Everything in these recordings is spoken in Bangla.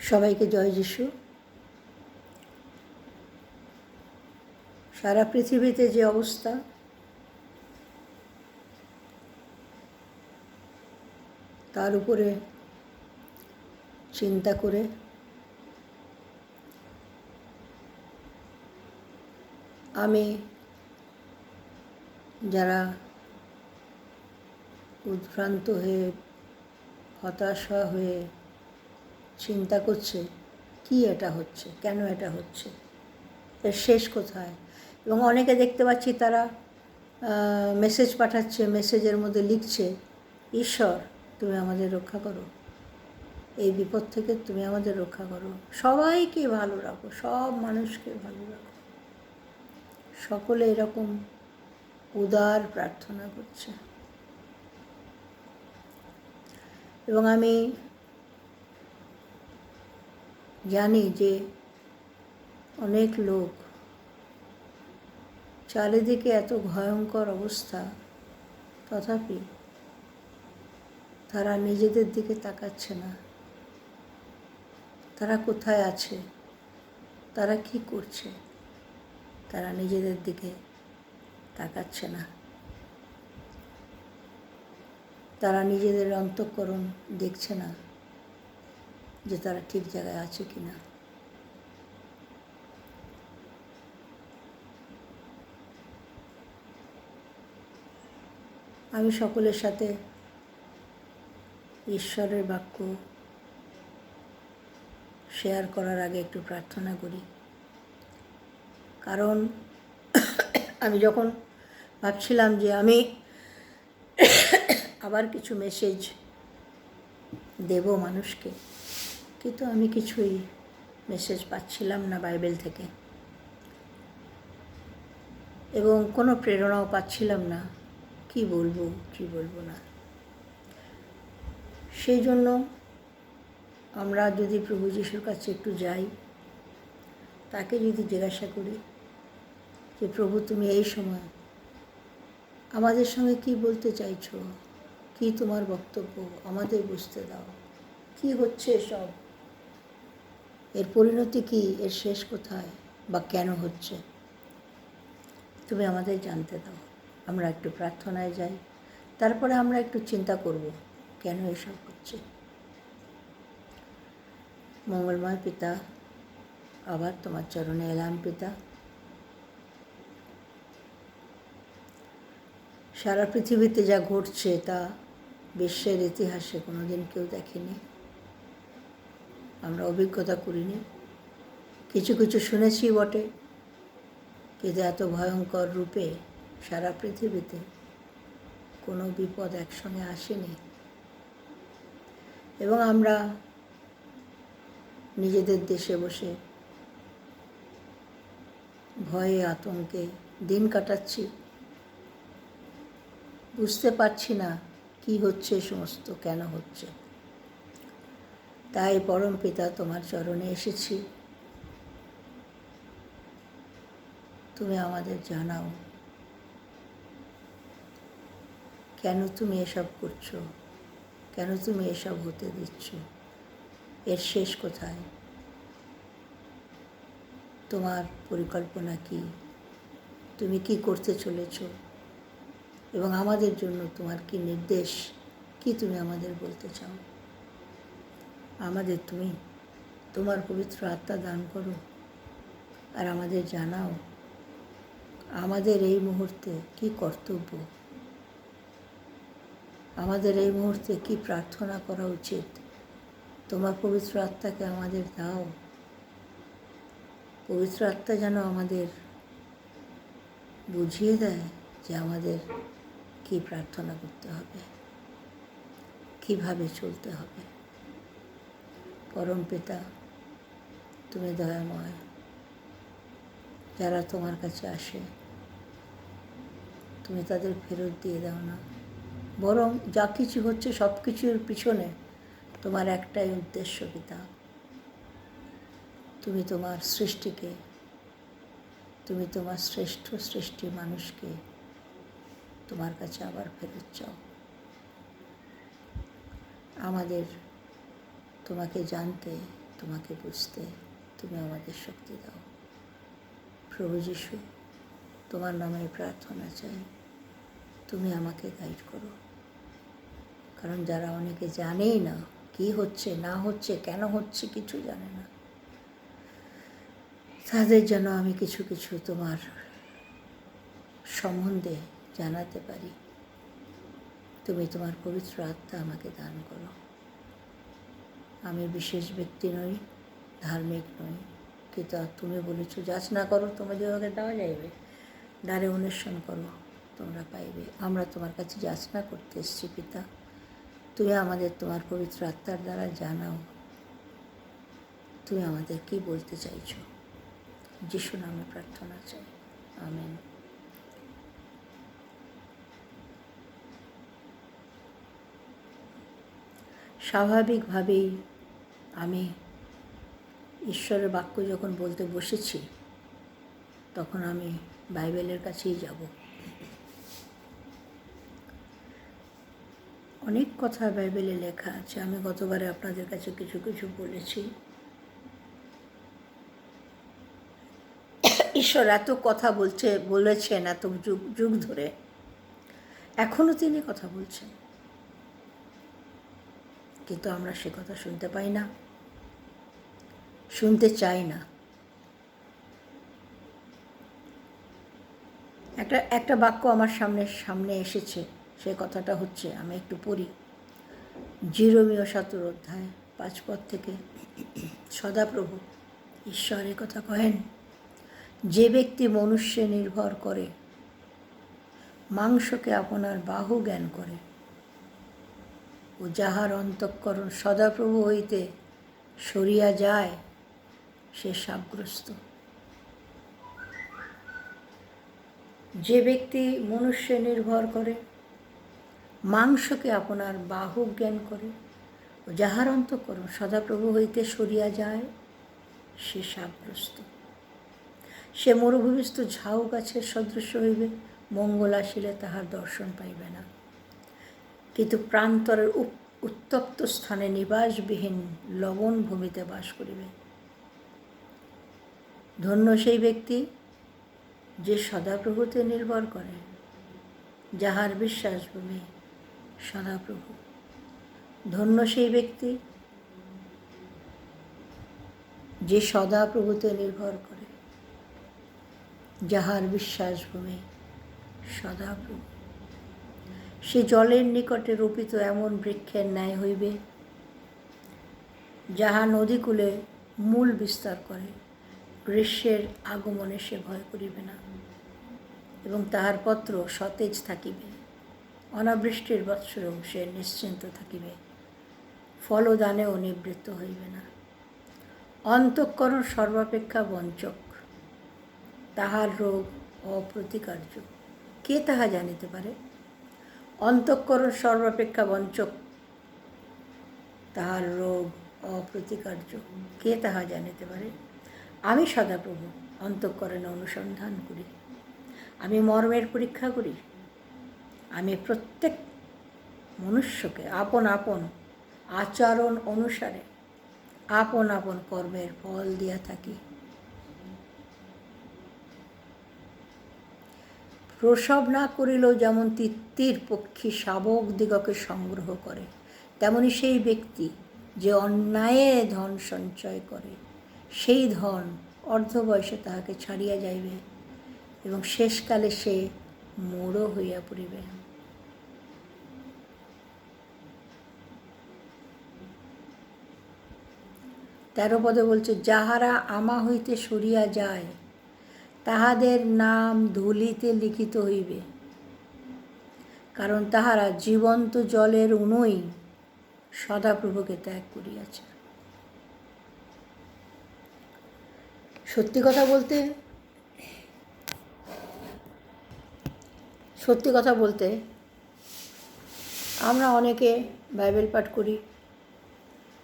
সবাইকে জয় যিশু। সারা পৃথিবীতে যে অবস্থা, তার উপরে চিন্তা করে আমি যারা উদ্ভ্রান্ত হয়ে হতাশা হয়ে চিন্তা করছে কি এটা হচ্ছে, কেন এটা হচ্ছে, এর শেষ কোথায়, এবং অনেকে দেখতে পাচ্ছি তারা মেসেজ পাঠাচ্ছে, মেসেজের মধ্যে লিখছে, ঈশ্বর তুমি আমাদের রক্ষা করো, এই বিপদ থেকে তুমি আমাদের রক্ষা করো, সবাইকে ভালো রাখো, সব মানুষকে ভালো রাখো। সকলে এরকম উদার প্রার্থনা করছে। এবং আমি জানি যে অনেক লোক, চারিদিকে এত ভয়ঙ্কর অবস্থা, তথাপি তারা নিজেদের দিকে তাকাচ্ছে না। তারা কোথায় আছে, তারা কি করছে, তারা নিজেদের দিকে তাকাচ্ছে না। তারা নিজেদের অন্তঃকরণ দেখছে না যে তারা ঠিক জায়গায় আছে কি না। আমি সকলের সাথে ঈশ্বরের বাক্য শেয়ার করার আগে একটু প্রার্থনা করি। কারণ আমি যখন ভাবছিলাম যে আমি আবার কিছু মেসেজ দেব মানুষকে, কিন্তু আমি কিছুই মেসেজ পাচ্ছিলাম না বাইবেল থেকে, এবং কোনো প্রেরণাও পাচ্ছিলাম না কি বলবো কি বলবো না। সেই জন্য আমরা যদি প্রভু যিশুর কাছে একটু যাই, তাকে যদি জিজ্ঞাসা করি যে প্রভু তুমি এই সময় আমাদের সঙ্গে কি বলতে চাইছো, কি তোমার বক্তব্য, আমাদের বুঝতে দাও, কি হচ্ছে সব, এর পরিণতি কি, এর শেষ কোথায়, বা কেন হচ্ছে, তুমি আমাদের জানতে দাও। আমরা একটু প্রার্থনায় যাই, তারপরে আমরা একটু চিন্তা করব কেন এসব হচ্ছে। মঙ্গলময় পিতা, আবার তোমার চরণে এলাম পিতা। সারা পৃথিবীতে যা ঘটছে তা বিশ্বের ইতিহাসে কোনোদিন কেউ দেখেনি, আমরা অভিজ্ঞতা করিনি। কিছু কিছু শুনেছি বটে, কিন্তু এত ভয়ঙ্কর রূপে সারা পৃথিবীতে কোনো বিপদ একসঙ্গে আসেনি। এবং আমরা নিজেদের দেশে বসে ভয়ে আতঙ্কে দিন কাটাচ্ছি, বুঝতে পারছি না কি হচ্ছে সমস্ত, কেন হচ্ছে। তাই পরম পিতা তোমার চরণে এসেছি, তুমি আমাদের জানাও কেন তুমি এসব করছো, কেন তুমি এসব হতে দিচ্ছ, এর শেষ কোথায়, তোমার পরিকল্পনা কি, তুমি কি করতে চলেছ, এবং আমাদের জন্য তোমার কি নির্দেশ, কি তুমি আমাদের বলতে চাও। আমাদের তুমি তোমার পবিত্র আত্মা দান করো, আর আমাদের জানাও আমাদের এই মুহূর্তে কি কর্তব্য, আমাদের এই মুহূর্তে কি প্রার্থনা করা উচিত। তোমার পবিত্র আত্মাকে আমাদের দাও, পবিত্র আত্মা যেন আমাদের বুঝিয়ে দেয় যে আমাদের কি প্রার্থনা করতে হবে, কিভাবে চলতে হবে। পরম পিতা, তুমি দয়াময়, যারা তোমার কাছে আসে তুমি তাদের ফেরত দিয়ে দাও না, বরং যা কিছু হচ্ছে সব কিছুর পিছনে তোমার একটাই উদ্দেশ্য পিতা, তুমি তোমার সৃষ্টিকে, তুমি তোমার শ্রেষ্ঠ সৃষ্টি মানুষকে তোমার কাছে আবার ফেরত চাও। আমাদের তোমাকে জানতে, তোমাকে বুঝতে তুমি আমাদের শক্তি দাও। প্রভু যিশু, তোমার নামে প্রার্থনা চাই, তুমি আমাকে গাইড করো। কারণ যারা অনেকে জানেই না কি হচ্ছে না হচ্ছে, কেন হচ্ছে, কিছু জানে না, তাদের যেন আমি কিছু কিছু তোমার সম্বন্ধে জানাতে পারি। তুমি তোমার পবিত্র আত্মা আমাকে দান করো। আমি বিশেষ ব্যক্তি নই, ধার্মিক নই, কিন্তু তুমি বলেছ যাচনা করো তোমাদের দেওয়া যাইবে, দ্বারে অন্বেষণ করো তোমরা পাইবে। আমরা তোমার কাছে যাচনা করতে এসেছি পিতা, তুমি আমাদের তোমার পবিত্র আত্মার দ্বারা জানাও তুমি আমাদের কি বলতে চাইছো। যিশু নামে প্রার্থনা চাই, আমেন। স্বাভাবিকভাবেই আমি ঈশ্বরের বাক্য যখন বলতে বসেছি তখন আমি বাইবেলের কাছেই যাব। অনেক কথা বাইবেলে লেখা আছে, আমি গতবারে আপনাদের কাছে কিছু কিছু বলেছি। ঈশ্বর এত কথা বলেছেন এত যুগ যুগ ধরে, এখনও তিনি কথা বলছেন, কিন্তু আমরা সে কথা শুনতে পাই না, শুনতে চাই না। একটা বাক্য আমার সামনে এসেছে, সে কথাটা হচ্ছে, আমি একটু পড়ি। জিরমীয় 7 অধ্যায় 5 পদ থেকে। সদাপ্রভু ঈশ্বর এ কথা কহেন, যে ব্যক্তি মনুষ্যে নির্ভর করে, মাংসকে আপনার বাহু জ্ঞান করে, ও যাহার অন্তঃকরণ সদাপ্রভু হইতে সরিয়া যায়, সে শাপগ্রস্ত। যে ব্যক্তি মনুষ্যে নির্ভর করে, মাংসকে আপনার বাহু জ্ঞান করে, ও যাহার অন্তঃকরণ সদাপ্রভু হইতে সরিয়া যায়, সে শাপগ্রস্ত। সে মরুভূমিস্থ ঝাউ গাছের সদৃশ্য হইবে, মঙ্গল আসিলে তাহার দর্শন পাইবে না, কিন্তু প্রান্তরের উত্তপ্ত স্থানে নিবাসবিহীন লবণ ভূমিতে বাস করিবে। ধন্য সেই ব্যক্তি যে সদাপ্রভুতে নির্ভর করে, যাহার বিশ্বাসভূমি সদাপ্রভু। ধন্য সেই ব্যক্তি যে সদাপ্রভুতে নির্ভর করে, যাহার বিশ্বাসভূমি সদাপ্রভু। সে জলের নিকটে রোপিত এমন বৃক্ষের ন্যায় হইবে, যাহা নদীকূলে মূল বিস্তার করে। গ্রীষ্মের আগমনে সে ভয় করিবে না, এবং তাহার পত্র সতেজ থাকিবে। অনাবৃষ্টির বৎসরেও সে নিশ্চিন্ত থাকিবে, ফলদানেও নিবৃত্ত হইবে না। অন্তঃকরণ সর্বাপেক্ষা বঞ্চক, তাহার রোগ অপ্রতিকার্য। কে তাহা জানিতে পারে? অন্তঃকরণ সর্বাপেক্ষা বঞ্চক, তাহার রোগ অপ্রতিকার্য। কে তাহা জানিতে পারে? আমি সদাপ্রভু অন্তঃকরণে অনুসন্ধান করি, আমি মর্মের পরীক্ষা করি। আমি প্রত্যেক মনুষ্যকে আপন আপন আচরণ অনুসারে আপন আপন কর্মের ফল দিয়া থাকি। প্রসব না করিলেও যেমন তিত্তির পক্ষী শাবক দিগকে সংগ্রহ করে, তেমনি সেই ব্যক্তি যে অন্যায়ে ধন সঞ্চয় করে, সেই ধন অর্ধ বয়সে তাহাকে ছাড়িয়া যাইবে, এবং শেষকালে সে মূঢ় হইয়া পড়িবে। 13 পদে বলছে, যাহারা আমা হইতে সরিয়া যায়, তাহাদের নাম ধূলিতে লিখিত হইবে, কারণ তাহারা জীবন্ত জলের উনুই সদাপ্রভুকে ত্যাগ করিয়াছে। সত্যি কথা বলতে আমরা অনেকে বাইবেল পাঠ করি,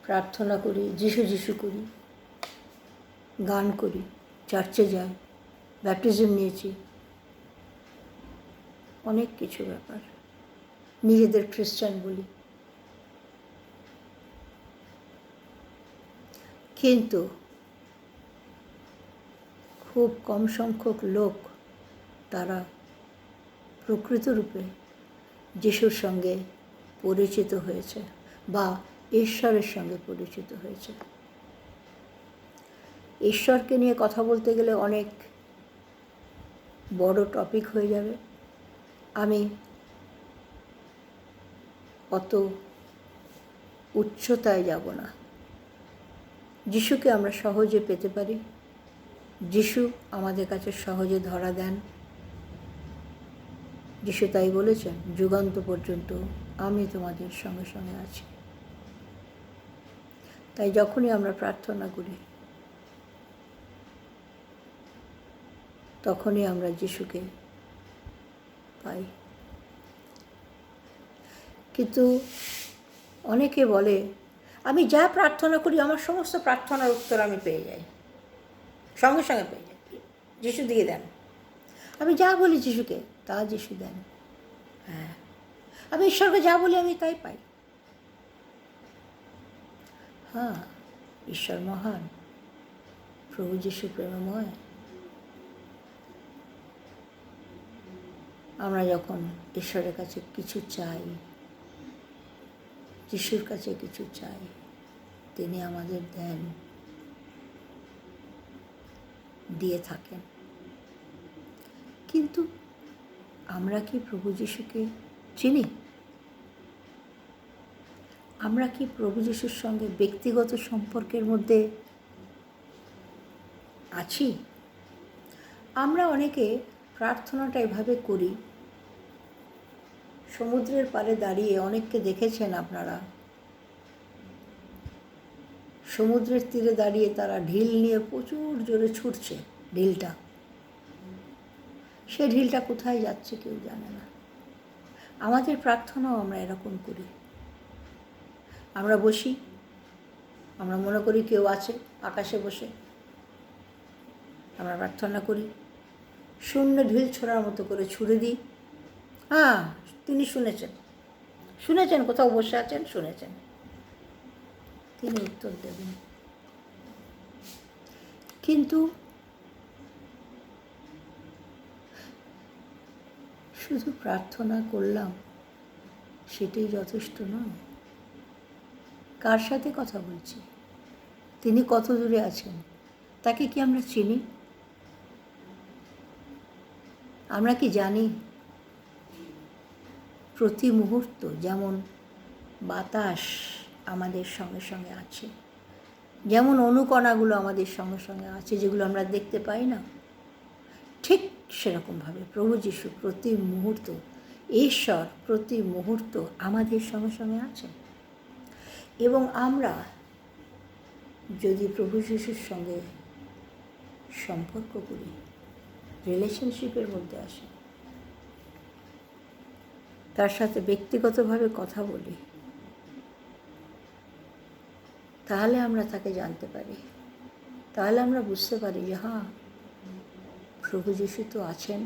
প্রার্থনা করি, যিশু যিশু করি, গান করি, চার্চে যাই, ব্যাপটিজম নিয়েছি, অনেক কিছু ব্যাপার, নিজেদের খ্রিস্টান বলি। কিন্তু খুব কম সংখ্যক লোক তারা প্রকৃত রূপে যিশুর সঙ্গে পরিচিত হয়েছে বা ঈশ্বরের সঙ্গে পরিচিত হয়েছে। ঈশ্বরকে নিয়ে কথা বলতে গেলে অনেক বড় টপিক হয়ে যাবে। আমি অত উচ্চতায় যাব না। যিশুকে আমরা সহজে পেতে পারি, যিশু আমাদের কাছে সহজে ধরা দেন। যিশু তাই বলেছেন, যুগান্ত পর্যন্ত আমি তোমাদের সঙ্গে সঙ্গে আছি। তাই যখনই আমরা প্রার্থনা করি তখনই আমরা যিশুকে পাই। কিন্তু অনেকে বলে, আমি যা প্রার্থনা করি আমার সমস্ত প্রার্থনার উত্তর আমি পেয়ে যাই, সঙ্গে সঙ্গে পেয়ে যাই, যিশু দিয়ে দেন। আমি যা বলি যিশুকে তা যিশু দেন। হ্যাঁ, আমি ঈশ্বরকে যা বলি আমি তাই পাই। হ্যাঁ, ঈশ্বর মহান, প্রভু যিশু প্রেমময়। আমরা যখন ঈশ্বরের কাছে কিছু চাই, যিশুর কাছে কিছু চাই, তিনি আমাদের দেন, দিয়ে থাকেন। কিন্তু আমরা কি প্রভু যিশুকে চিনি? আমরা কি প্রভু যিশুর সঙ্গে ব্যক্তিগত সম্পর্কের মধ্যে আছি? আমরা অনেকে প্রার্থনাটা এভাবে করি, সমুদ্রের পাড়ে দাঁড়িয়ে অনেককে দেখেছেন আপনারা, সমুদ্রের তীরে দাঁড়িয়ে তারা ঢিল নিয়ে প্রচুর জোরে ছুটছে। ঢিলটা, সে ঢিলটা কোথায় যাচ্ছে কেউ জানে না। আমাদের প্রার্থনাও আমরা এরকম করি। আমরা বসি, আমরা মনে করি কেউ আছে আকাশে বসে, আমরা প্রার্থনা করি, শূন্য ঢিল ছোড়ার মতো করে ছুড়ে দিই। হ্যাঁ, তিনি শুনেছেন, শুনেছেন, কোথাও বসে আছেন, শুনেছেন, তিনি উত্তর দেবেন। কিন্তু শুধু প্রার্থনা করলাম সেটাই যথেষ্ট নয়। কার সাথে কথা বলছি, তিনি কত দূরে আছেন, তাকে কি আমরা চিনি? আমরা কি জানি প্রতি মুহূর্ত যেমন বাতাস আমাদের সঙ্গে সঙ্গে আছে, যেমন অণুকণাগুলো আমাদের সঙ্গে সঙ্গে আছে যেগুলো আমরা দেখতে পাই না, ঠিক সেরকমভাবে প্রভু যিশু প্রতি মুহূর্ত, ঈশ্বর প্রতি মুহূর্ত আমাদের সঙ্গে সঙ্গে আছেন। এবং আমরা যদি প্রভু যিশুর সঙ্গে সম্পর্ক করি, রিলেশনশিপের মধ্যে আসি, তার সাথে ব্যক্তিগতভাবে কথা বলি, তাহলে আমরা তাকে জানতে পারি, তাহলে আমরা বুঝতে পারি যে হ্যাঁ, প্রভু যিশু তো আছেন,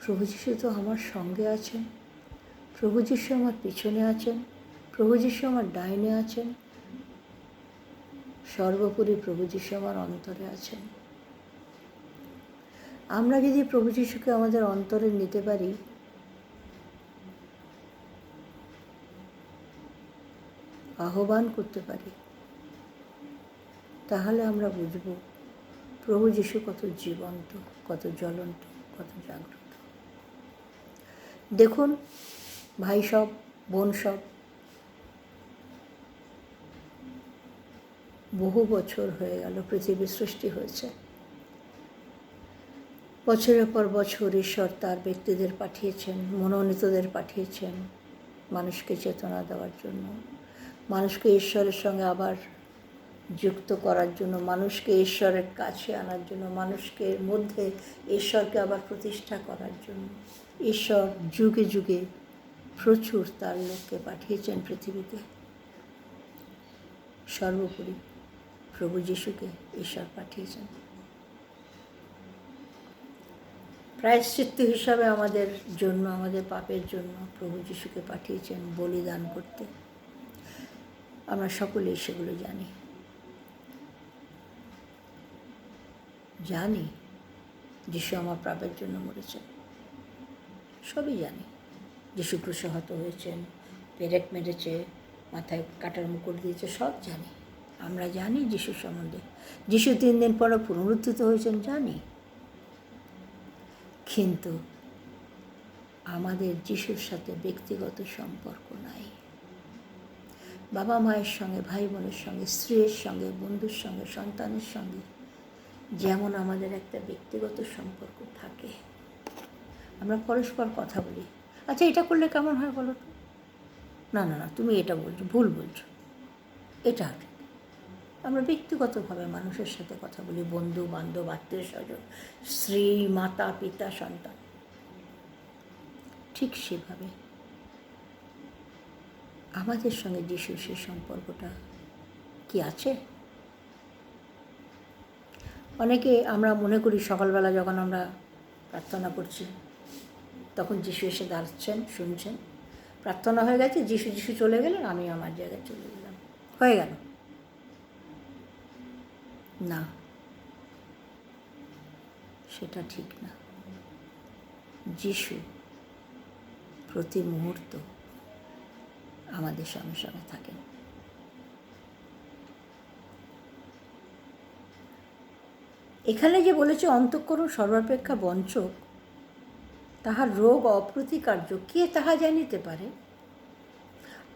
প্রভু যিশু তো আমার সঙ্গে আছেন, প্রভু যিশু আমার পিছনে আছেন, প্রভু যিশু আমার ডাইনে আছেন, সর্বোপরি প্রভু যিশু আমার অন্তরে আছেন। আমরা যদি প্রভু যিশুকে আমাদের অন্তরে নিতে পারি, আহ্বান করতে পারি, তাহলে আমরা বুঝব প্রভু যিশু কত জীবন্ত, কত জ্বলন্ত, কত জাগ্রত। দেখুন ভাই সব, বোন সব, বহু বছর হয়ে গেল পৃথিবীর সৃষ্টি হয়েছে। বছরের পর বছর ঈশ্বর তার ব্যক্তিদের পাঠিয়েছেন, মনোনীতদের পাঠিয়েছেন মানুষকে চেতনা দেওয়ার জন্য, মানুষকে ঈশ্বরের সঙ্গে আবার যুক্ত করার জন্য, মানুষকে ঈশ্বরের কাছে আনার জন্য, মানুষকে মধ্যে ঈশ্বরকে আবার প্রতিষ্ঠা করার জন্য। ঈশ্বর যুগে যুগে প্রচুর তার লোককে পাঠিয়েছেন পৃথিবীতে। সর্বোপরি প্রভু যিশুকে ঈশ্বর পাঠিয়েছেন প্রায়শ্চিত্ত হিসাবে আমাদের জন্য, আমাদের পাপের জন্য প্রভু যিশুকে পাঠিয়েছেন বলিদান করতে। আমরা সকলেই সেগুলো জানি। জানি যিশু আমার পাপের জন্য মরেছেন, সবই জানি। যিশু ক্রুশে হত হয়েছেন, পেরেক মেরেছে, মাথায় কাটার মুকুট দিয়েছে, সব জানি। আমরা জানি যিশুর সম্বন্ধে। যিশু 3 দিন পরে পুনরুত্থিত হয়েছেন, জানি। কিন্তু আমাদের যিশুর সাথে ব্যক্তিগত সম্পর্ক নাই। বাবা মায়ের সঙ্গে, ভাই বোনের সঙ্গে, স্ত্রীর সঙ্গে, বন্ধুর সঙ্গে, সন্তানের সঙ্গে যেমন আমাদের একটা ব্যক্তিগত সম্পর্ক থাকে, আমরা পরস্পর কথা বলি, আচ্ছা এটা করলে কেমন হয় বলো তো, না না না তুমি এটা বলছো, ভুল বলছো, এটা ঠিক। আমরা ব্যক্তিগতভাবে মানুষের সাথে কথা বলি, বন্ধু বান্ধব, আত্মীয় স্বজন, স্ত্রী, মাতা, পিতা, সন্তান। ঠিক সেভাবে আমাদের সঙ্গে যিশুর সেই সম্পর্কটা কি আছে? অনেকে আমরা মনে করি সকালবেলা যখন আমরা প্রার্থনা করছি তখন যিশু এসে দাঁড়াচ্ছেন, শুনছেন, প্রার্থনা হয়ে গেছে, যিশু যিশু চলে গেলেন, আমি আমার জায়গায় চলে গেলাম, হয়ে গেল। না, সেটা ঠিক না। যিশু প্রতি মুহূর্ত আমাদের সঙ্গে সঙ্গে থাকেন। এখানে যে বলেছে অন্তঃকরণ সর্বাপেক্ষা বঞ্চক, তাহার রোগ অপ্রতিকার্য, কে তাহা জানিতে পারে?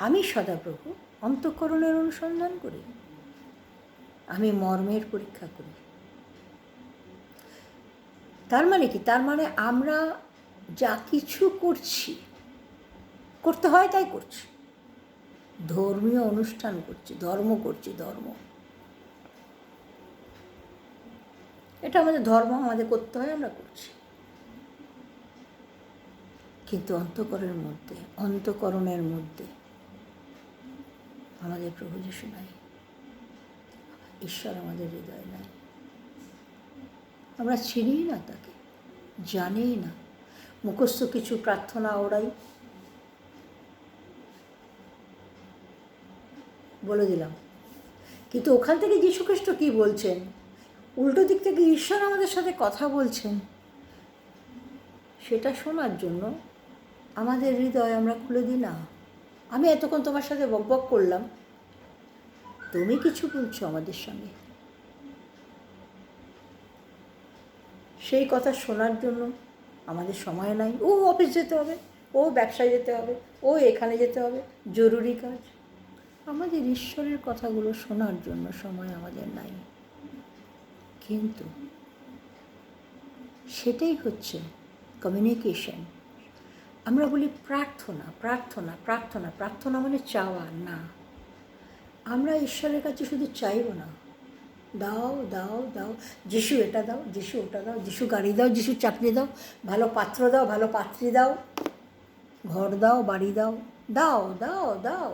আমি সদাপ্রভু অন্তঃকরণের অনুসন্ধান করি, আমি মর্মের পরীক্ষা করি। তার মানে কি? তার মানে আমরা যা কিছু করছি, করতে হয় তাই করছি, ধর্মীয় অনুষ্ঠান করছি, ধর্ম করছি, ধর্ম, এটা আমাদের ধর্ম, আমাদের করতে হয়, আমরা করছি। কিন্তু অন্তঃকরণের মধ্যে আমাদের প্রভু যিশু নাই, ঈশ্বর আমাদের হৃদয় নাই। আমরা চিনি না তাকে, জানি না, মুখস্থ কিছু প্রার্থনা ওরাই বলে দিলাম। কিন্তু ওখান থেকে যীশুখ্রিস্ট কী বলছেন, উল্টো দিক থেকে ঈশ্বর আমাদের সাথে কথা বলছেন, সেটা শোনার জন্য আমাদের হৃদয় আমরা খুলে দিই না। আমি এতক্ষণ তোমার সাথে বকবক করলাম, তুমি কিছু বলছো আমাদের সঙ্গে, সেই কথা শোনার জন্য আমাদের সময় নাই। ও অফিস যেতে হবে, ও ব্যবসায় যেতে হবে, ও এখানে যেতে হবে, জরুরি কাজ। আমাদের ঈশ্বরের কথাগুলো শোনার জন্য সময় আমাদের নাই। কিন্তু সেটাই হচ্ছে কমিউনিকেশন। আমরা বলি প্রার্থনা, প্রার্থনা, প্রার্থনা, প্রার্থনা মানে চাওয়া না। আমরা ঈশ্বরের কাছে শুধু চাইব না, দাও দাও দাও, যিশু এটা দাও, যিশু ওটা দাও, যিশু গাড়ি দাও, যিশু চাকরি দাও, ভালো পাত্র দাও, ভালো পাত্রী দাও, ঘর দাও, বাড়ি দাও, দাও দাও দাও,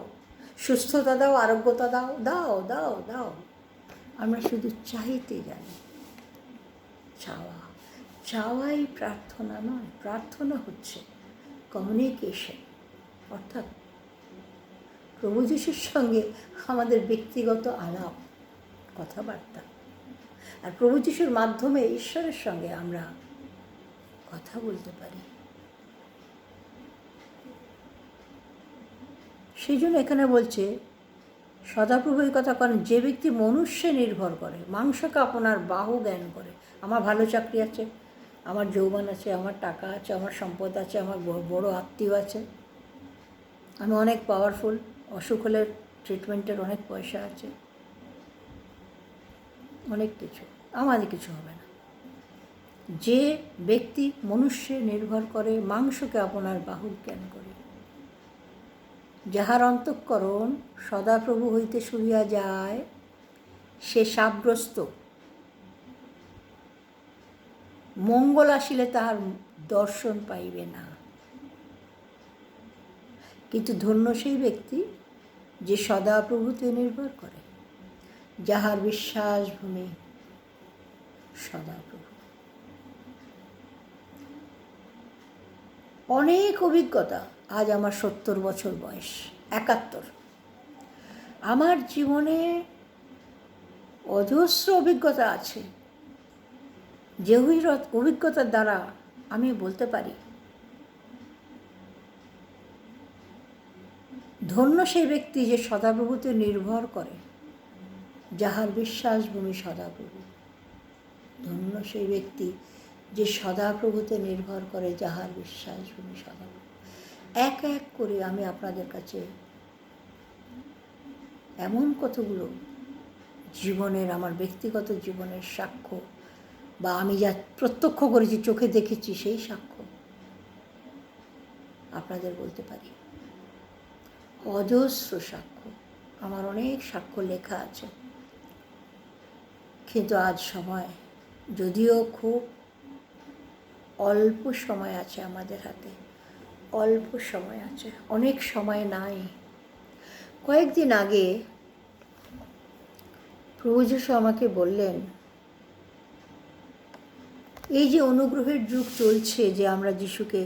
সুস্থতা দাও, আরোগ্যতা দাও, দাও দাও দাও। আমরা শুধু চাইতে জানি, চাওয়া। চাওয়াই প্রার্থনা নয়। প্রার্থনা হচ্ছে কমিউনিকেশন, অর্থাৎ প্রভু যিশুর সঙ্গে আমাদের ব্যক্তিগত আলাপ, কথাবার্তা। আর প্রভু যিশুর মাধ্যমে ঈশ্বরের সঙ্গে আমরা কথা বলতে পারি। সেই জন্য এখানে বলছে, সদাপ্রভু এই কথা করেন, যে ব্যক্তি মনুষ্যে নির্ভর করে, মাংসকে আপনার বাহু জ্ঞান করে। আমার ভালো চাকরি আছে, আমার যৌবন আছে, আমার টাকা আছে, আমার সম্পদ আছে, আমার বড় আত্মীয় আছে, আমি অনেক পাওয়ারফুল, অসুখ হলে ট্রিটমেন্টের অনেক পয়সা আছে, অনেক কিছু, আমাদের কিছু হবে না। যে ব্যক্তি মনুষ্যে নির্ভর করে, মাংসকে আপনার বাহু জ্ঞান করে, যাহার অন্তঃকরণ সদাপ্রভু হইতে সরিয়া যায়, সে শাপগ্রস্ত, মঙ্গল আসিলে তাহার দর্শন পাইবে না। কিন্তু ধন্য সেই ব্যক্তি যে সদাপ্রভুতে নির্ভর করে, যাহার বিশ্বাস ভূমি সদাপ্রভু। অনেক অভিজ্ঞতা, আজ আমার 70 বছর বয়স, 71। আমার জীবনে অজস্র অভিজ্ঞতা আছে, যে অভিজ্ঞতার দ্বারা আমি বলতে পারি, ধন্য সেই ব্যক্তি যে সদাপ্রভুতে নির্ভর করে, যাহার বিশ্বাস ভূমি সদাপ্রভু। ধন্য সেই ব্যক্তি যে সদাপ্রভুতে নির্ভর করে, যাহার বিশ্বাস ভূমি সদাপ্রভু। এক এক করে আমি আপনাদের কাছে এমন কতগুলো জীবনের, আমার ব্যক্তিগত জীবনের সাক্ষ্য, বা আমি যা প্রত্যক্ষ করেছি, চোখে দেখেছি, সেই সাক্ষ্য আপনাদের বলতে পারি। অজস্র সাক্ষ্য, আমার অনেক সাক্ষ্য লেখা আছে, কিন্তু আজ সময়, যদিও খুব অল্প সময় আছে আমাদের হাতে, অল্প সময় আছে, অনেক সময় নাই। কয়েকদিন আগে প্রভু যীশু আমাকে বললেন, এই যে অনুগ্রহের যুগ চলছে, যে আমরা যিশুকে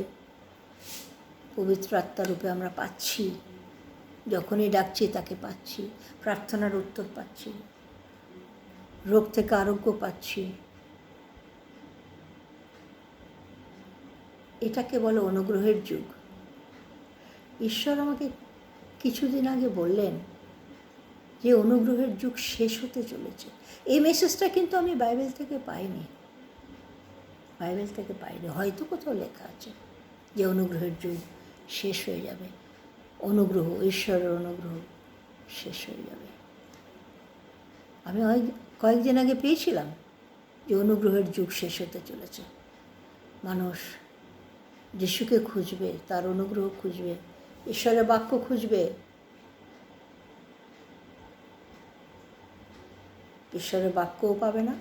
পবিত্র আত্মারূপে আমরা পাচ্ছি, যখনই ডাকছি তাকে পাচ্ছি, প্রার্থনার উত্তর পাচ্ছি, রোগ থেকে আরোগ্য পাচ্ছি, এটাকে বলে অনুগ্রহের যুগ। ঈশ্বর আমাকে কিছুদিন আগে বললেন যে অনুগ্রহের যুগ শেষ হতে চলেছে। এই মেসেজটা কিন্তু আমি বাইবেল থেকে পাইনি, হয়তো কোথাও লেখা আছে যে অনুগ্রহের যুগ শেষ হয়ে যাবে, অনুগ্রহ, ঈশ্বরের অনুগ্রহ শেষ হয়ে যাবে। আমি কয়েকদিন আগে পেয়েছিলাম যে অনুগ্রহের যুগ শেষ হতে চলেছে। মানুষ যিশুকে খুঁজবে, তার অনুগ্রহ খুঁজবে, ঈশ্বরের বাক্য খুঁজবে, ঈশ্বরের বাক্যও পাবে না,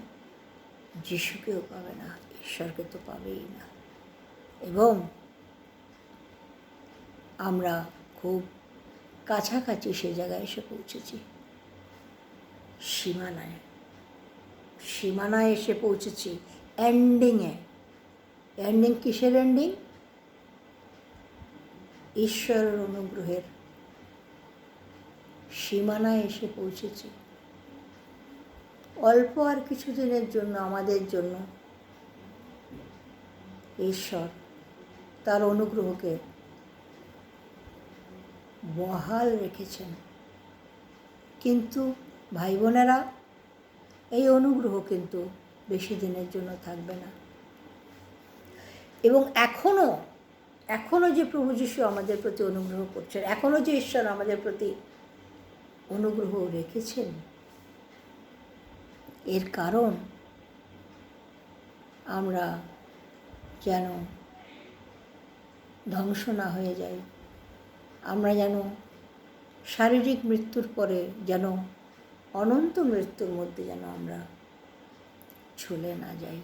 যিশুকেও পাবে না, ঈশ্বরকে তো পাবেই না। এবং আমরা খুব কাছাকাছি সে জায়গায় এসে পৌঁছেছি, সীমানায় এসে পৌঁছেছি, এন্ডিংয়ে। এন্ডিং কিসের এন্ডিং? ঈশ্বরের অনুগ্রহের সীমানায় এসে পৌঁছেছি। অল্প আর কিছুদিনের জন্য আমাদের জন্য ঈশ্বর তার অনুগ্রহকে বহাল রেখেছেন, কিন্তু ভাই বোনেরা, এই অনুগ্রহ কিন্তু বেশি দিনের জন্য থাকবে না। এবং এখনও যে প্রভু যীশু আমাদের প্রতি অনুগ্রহ করছেন, এখনও যে ঈশ্বর আমাদের প্রতি অনুগ্রহ রেখেছেন, এর কারণ আমরা যেন ধ্বংস না হয়ে যাই, আমরা যেন শারীরিক মৃত্যুর পরে যেন অনন্ত মৃত্যুর মধ্যে যেন আমরা চলে না যাই।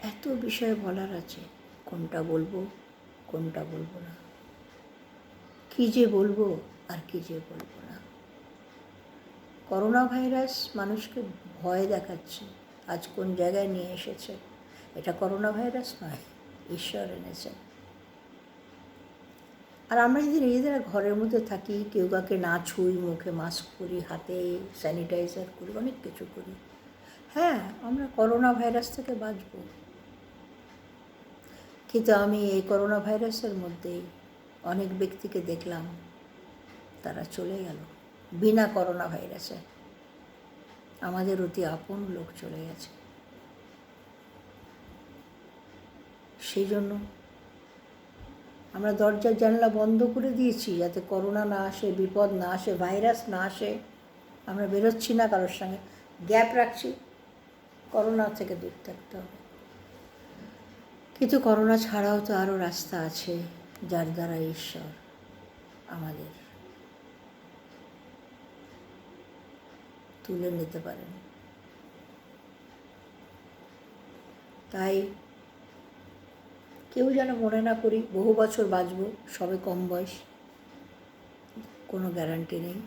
এত বিষয় বলার আছে, কোনটা বলবো কোনটা বলবো না, কী যে বলবো আর কী যে বলবো না। করোনা ভাইরাস মানুষকে ভয় দেখাচ্ছে, আজ কোন জায়গায় নিয়ে এসেছে। এটা করোনা ভাইরাস নয়, ঈশ্বর এনেছেন। আর আমরা যদি নিজেদের ঘরের মধ্যে থাকি, কেউ কাউকে না ছুঁই, মুখে মাস্ক পরি, হাতে স্যানিটাইজার করি, অনেক কিছু করি, হ্যাঁ, আমরা করোনা ভাইরাস থেকে বাঁচব। কিন্তু আমি এই করোনা ভাইরাসের মধ্যেই অনেক ব্যক্তিকে দেখলাম, তারা চলে গেল বিনা করোনা ভাইরাসে। আমাদের অতি আপন লোক চলে গেছে। সেই জন্য আমরা দরজা জানলা বন্ধ করে দিয়েছি, যাতে করোনা না আসে, বিপদ না আসে, ভাইরাস না আসে। আমরা বেরোচ্ছি না, কারোর সঙ্গে গ্যাপ রাখছি, করোনা থেকে দূর থাকতে হবে। কিন্তু করোনা ছাড়াও তো আরও রাস্তা আছে, যার দ্বারা ঈশ্বর আমাদের তুলে নিতে পারেন। তাই কেউ যেন মনে না করি বহু বছর বাঁচব, সবে কম বয়স, কোনো গ্যারান্টি নেই।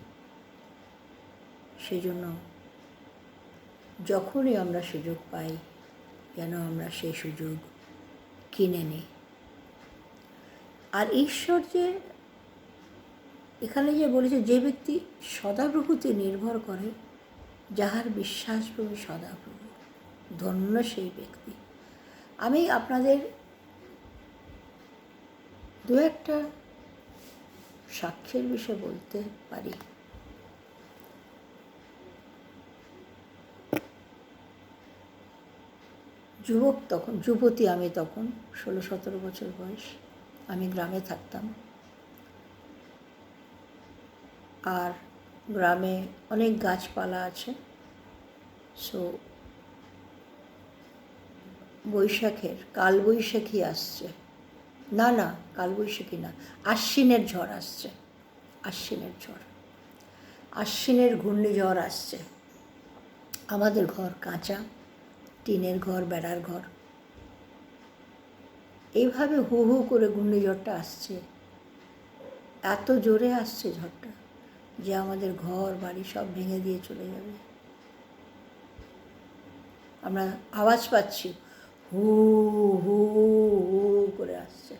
সেই জন্য যখনই আমরা সুযোগ পাই, যেন আমরা সেই সুযোগ কিনে নিই। আর ঈশ্বর যে এখানে যে বলেছে, যে ব্যক্তি সদাপ্রভুতে নির্ভর করে, যাহার বিশ্বাসপ্রভু সদাপ্রভু, ধন্য সেই ব্যক্তি। আমি আপনাদের দু একটা সাক্ষ্যের বিষয়ে বলতে পারি। যুবতী আমি তখন 16-17 বছর বয়স। আমি গ্রামে থাকতাম, আর গ্রামে অনেক গাছপালা আছে। সো কালবৈশাখী আসছে, না কালবৈশাখী না, আশ্বিনের ঝড় আসছে, আশ্বিনের ঘূর্ণিঝড় আসছে। আমাদের ঘর কাঁচা, টিনের ঘর, বেড়ার ঘর। এইভাবে হু হু করে ঘূর্ণিঝড়টা আসছে, এত জোরে আসছে ঝড়টা যে আমাদের ঘর বাড়ি সব ভেঙে দিয়ে চলে যাবে। আমরা আওয়াজ পাচ্ছি, হু হু হু করে আসছে।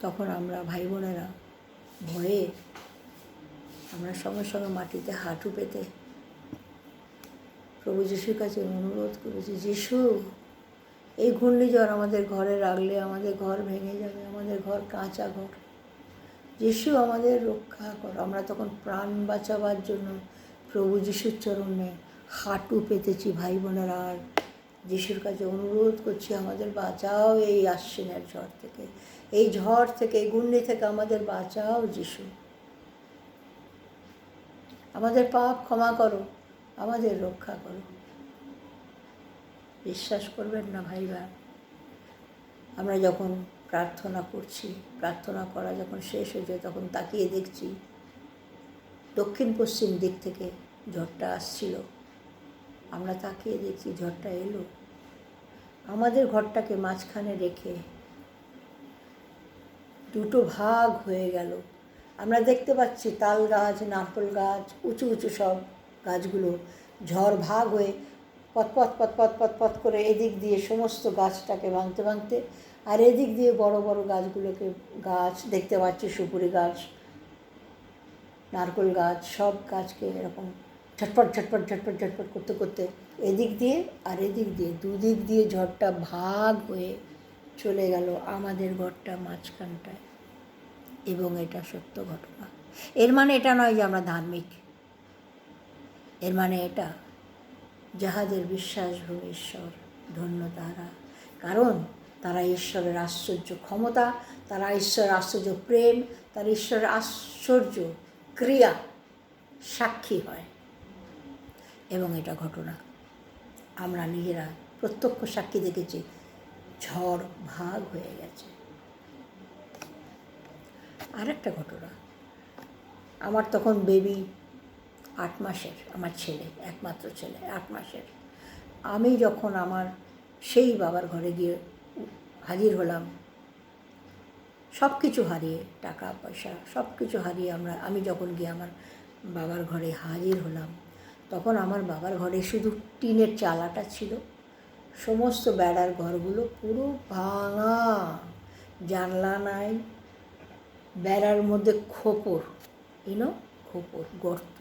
তখন আমরা ভাই বোনেরা ভয়ে আমরা সঙ্গে সঙ্গে মাটিতে হাঁটু পেতে প্রভু যিশুর কাছে অনুরোধ করেছি, যিশু, এই ঘূর্ণিঝড় আমাদের ঘরে রাখলে আমাদের ঘর ভেঙে যাবে, আমাদের ঘর কাঁচা ঘর। যিশু আমাদের রক্ষা করো। আমরা তখন প্রাণ বাঁচাবার জন্য প্রভু যিশুর চরণে হাঁটু পেতেছি ভাই বোনেরা, আর যিশুর কাছে অনুরোধ করছি, আমাদের বাঁচাও এই আশ্বিনের ঝড় থেকে, এই ঝড় থেকে, এই ঘূর্ণি থেকে আমাদের বাঁচাও যিশু। আমাদের পাপ ক্ষমা করো, আমাদের রক্ষা করো। বিশ্বাস করবেন না ভাইরা, আমরা যখন প্রার্থনা করছি, প্রার্থনা করা যখন শেষ হয়েছে, তখন তাকিয়ে দেখছি দক্ষিণ পশ্চিম দিক থেকে ঝড়টা আসছিল। আমরা তাকিয়ে দেখছি ঝড়টা এলো, আমাদের ঘরটাকে মাঝখানে রেখে দুটো ভাগ হয়ে গেল। আমরা দেখতে পাচ্ছি তাল গাছ, নারকেল গাছ, উঁচু উঁচু সব গাছগুলো ঝড় ভাগ হয়ে পথ করে এদিক দিয়ে সমস্ত গাছটাকে ভাঙতে, আর এদিক দিয়ে বড় বড় গাছ দেখতে পাচ্ছি, সুপুরি গাছ, নারকেল গাছ, সব গাছকে এরকম ঝটপট করতে এদিক দিয়ে আর এদিক দিয়ে, দুদিক দিয়ে ঝড়টা ভাগ হয়ে চলে গেল আমাদের ঘরটা মাঝখানটায়। এবং এটা সত্য ঘটনা। এর মানে এটা নয় যে আমরা ধার্মিক, এর মানে এটা, যাহাদের বিশ্বাসভূমি ঈশ্বর, ধন্য তারা, কারণ তারা ঈশ্বরের আশ্চর্য ক্ষমতা, তারা ঈশ্বরের আশ্চর্য প্রেম, তারা ঈশ্বরের আশ্চর্য ক্রিয়া সাক্ষী হয়। এবং এটা ঘটনা আমরা নিজেরা প্রত্যক্ষ সাক্ষী দেখেছি, ঝড় ভাগ হয়ে গেছে। আর একটা ঘটনা, আমার তখন বেবি 8 মাসের, আমার ছেলে, একমাত্র ছেলে 8 মাসের। আমি যখন আমার সেই বাবার ঘরে গিয়ে হাজির হলাম, সব কিছু হারিয়ে, টাকা পয়সা সব কিছু হারিয়ে আমি যখন গিয়ে আমার বাবার ঘরে হাজির হলাম, তখন আমার বাবার ঘরে শুধু টিনের চালাটা ছিল, সমস্ত বেড়ার ঘরগুলো পুরো ভাঙা, জানলা নাই, বেড়ার মধ্যে খোপর, খোপর, গর্ত,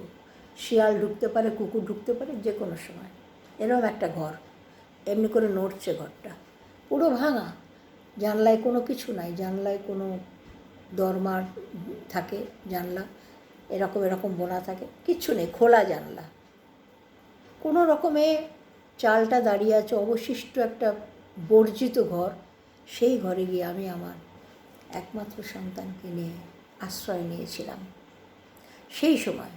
শিয়াল ঢুকতে পারে, কুকুর ঢুকতে পারে যে কোনো সময়, এরকম একটা ঘর, এমনি করে নড়ছে ঘরটা, পুরো ভাঙা, জানলায় কোনো কিছু নাই, জানলায় কোনো দরমার থাকে, জানলা এরকম বোনা থাকে, কিচ্ছু নেই, খোলা জানলা। কোনো রকমে চালটা দাঁড়িয়ে আছে, অবশিষ্ট একটা বর্জিত ঘর। সেই ঘরে গিয়ে আমি আমার একমাত্র সন্তানকে নিয়ে আশ্রয় নিয়েছিলাম। সেই সময়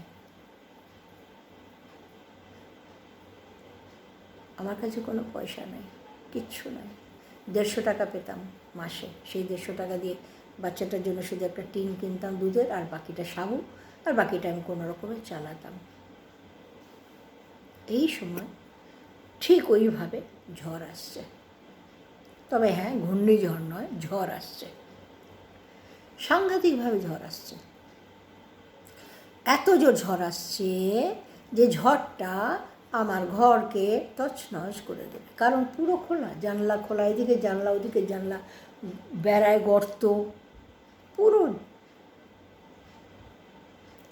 আমার কাছে কোনো পয়সা নেই, কিচ্ছু নাই, 150 টাকা পেতাম মাসে। সেই 150 টাকা দিয়ে বাচ্চাটার জন্য শুধু একটা টিন কিনতাম দুধের, আর বাকিটা সাবু, আর বাকিটা আমি কোনো রকমে চালাতাম। এই সময় ঠিক ওইভাবে ঝড় আসছে, তবে হ্যাঁ, ঘূর্ণিঝড় নয়, ঝড় আসছে, সাংঘাতিকভাবে ঝড় আসছে। এত জোর ঝড় আসছে যে ঝড়টা আমার ঘরকে তছনছ করে দেবে, কারণ পুরো খোলা, জানলা খোলা, এদিকে জানলা ওদিকে জানলা, বেড়ায় গর্ত, পুরো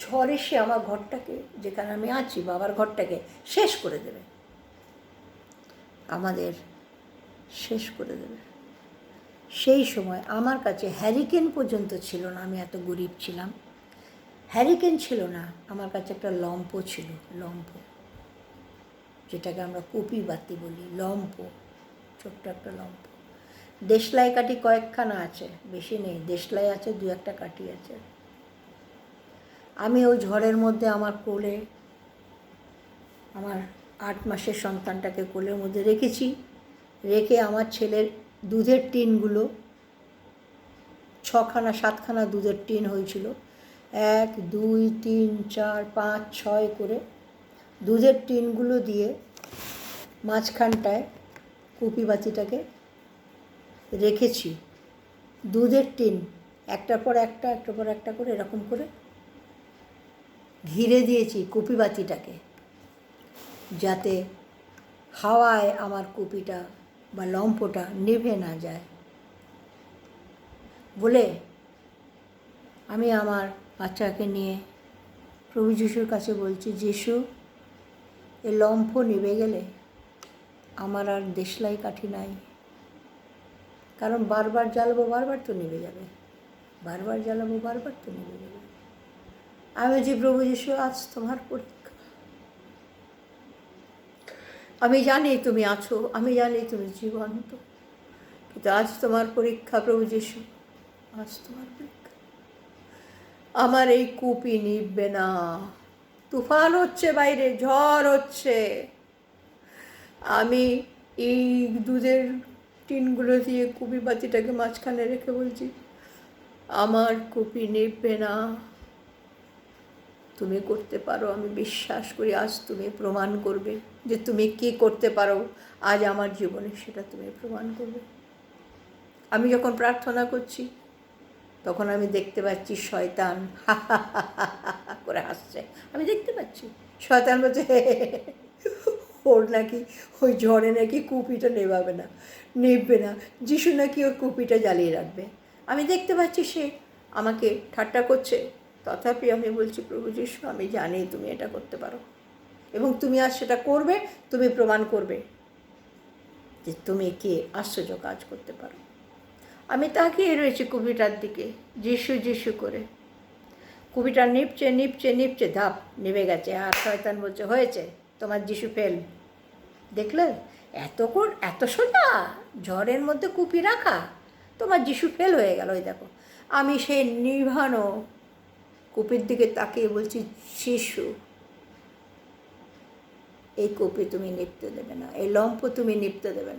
ঝড় এসে আমার ঘরটাকে, যেখানে আমি আছি বাবার ঘরটাকে শেষ করে দেবে, আমাদের শেষ করে দেবে। সেই সময় আমার কাছে হ্যারিকেন পর্যন্ত ছিল না, আমি এত গরিব ছিলাম। হ্যারিকেন ছিল না, আমার কাছে একটা লম্ফ ছিল, লম্ফ, যেটাকে আমরা কপি বাতি বলি, লম্ফ, ছোট্ট একটা লম্ফ। দেশলাই কাঠি কয়েকখানা আছে, বেশি নেই, দেশলাই আছে, 2-1টা কাঠি আছে। আমি ওই ঝড়ের মধ্যে আমার কোলে আমার 8 মাসের সন্তানটাকে কোলের মধ্যে রেখেছি, রেখে আমার ছেলের দুধের টিনগুলো 6খানা 7খানা দুধের টিন হয়েছিল, 1 2 3 4 5 6 করে দুধের টিনগুলো দিয়ে মাঝখানটায় কুপি বাতিটাকে রেখেছি। দুধের টিন একটার পর একটা, একটার পর একটা করে এরকম করে ঘিরে দিয়েছি কুপি বাতিটাকে, যাতে হাওয়ায় আমার কুপিটা বা লম্ফটা নিভে না যায় বলে আমি আমার বাচ্চাকে নিয়ে প্রভু যিশুর কাছে বলছি, যিশু, এ লম্ফ নিভে গেলে আমার আর দেশলাই কাঠি নাই, কারণ বারবার জ্বালাবো বারবার তো নিভে যাবে, বারবার জ্বালাবো বারবার তো নিভে যাবে। আমি বলছি, প্রভু যিশু, আজ তোমার পরীক্ষা, আমি জানি তুমি আছো, আমি জানি তুমি জীবন্ত, কিন্তু আজ তোমার পরীক্ষা প্রভু যিশু, আজ তোমার পরীক্ষা। আমার এই কুপি নিভবে না, তুফান হচ্ছে বাইরে, ঝড় হচ্ছে, আমি এই দুধের টিনগুলো দিয়ে কুপি বাতিটাকে মাঝখানে রেখে বলছি, আমার কুপি নিভবে না, তুমি করতে পারো, আমি বিশ্বাস করি আজ তুমি প্রমাণ করবে যে তুমি কী করতে পারো, আজ আমার জীবনে সেটা তুমি প্রমাণ করবে। আমি যখন প্রার্থনা করছি তখন আমি দেখতে পাচ্ছি শয়তান হা হা হা হা করে হাসছে, আমি দেখতে পাচ্ছি শয়তান বলছে ওর নাকি ওই ঝড়ে নাকি কুপিটা নেভাবে না, নেববে না, যিশু নাকি ওর কুপিটা জ্বালিয়ে রাখবে। আমি দেখতে পাচ্ছি সে আমাকে ঠাট্টা করছে, তথাপি আমি বলছি, প্রভু যিশু, আমি জানি তুমি এটা করতে পারো এবং তুমি আজ সেটা করবে, তুমি প্রমাণ করবে যে তুমি কে, আশ্চর্য কাজ করতে পারো। আমি তাকিয়ে রয়েছি কুপিটার দিকে, যিশু যিশু করে। কুপিটা নিপচে নিপচে নিপচে ধাপ নেমে গেছে, আর শয়তান বলছে, হয়েছে, তোমার যিশু ফেল। দেখলে এত সোজা ঝড়ের মধ্যে কুপি রাখা, তোমার যিশু ফেল হয়ে গেল। ওই দেখো, আমি সেই নিভানো কুপির দিকে তাকিয়ে বলছি, যিশু, এই কুপি তুমি নিপতে দেবে না, এই লম্ফ তুমি নিপতে দেবে না।